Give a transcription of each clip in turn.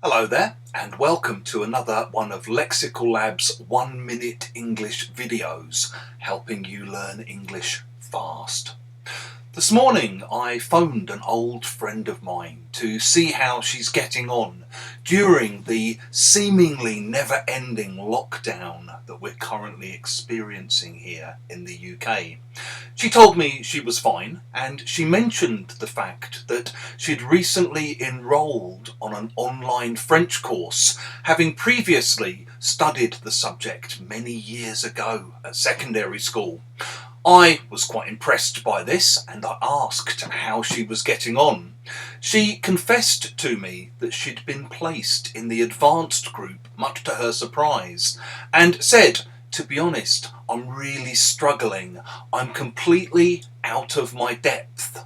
Hello there, and welcome to another one of Lexical Lab's 1-minute English videos, helping you learn English fast. This morning I phoned an old friend of mine to see how she's getting on during the seemingly never-ending lockdown that we're currently experiencing here in the UK. She told me she was fine, and she mentioned the fact that she'd recently enrolled on an online French course, having previously studied the subject many years ago at secondary school. I was quite impressed by this, and I asked how she was getting on. She confessed to me that she'd been placed in the advanced group, much to her surprise, and said, "To be honest, I'm really struggling. I'm completely out of my depth."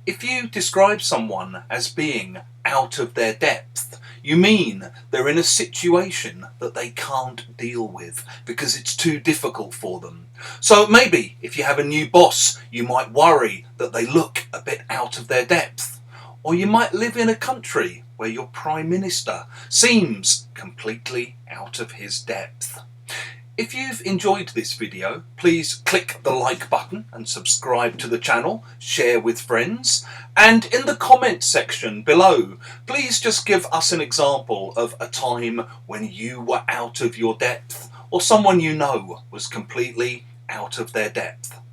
If you describe someone as being out of their depth, you mean they're in a situation that they can't deal with because it's too difficult for them. So maybe if you have a new boss, you might worry that they look a bit out of their depth. Or you might live in a country where your Prime Minister seems completely out of his depth. If you've enjoyed this video, please click the like button and subscribe to the channel, share with friends, and in the comments section below, please just give us an example of a time when you were out of your depth or someone you know was completely out of their depth.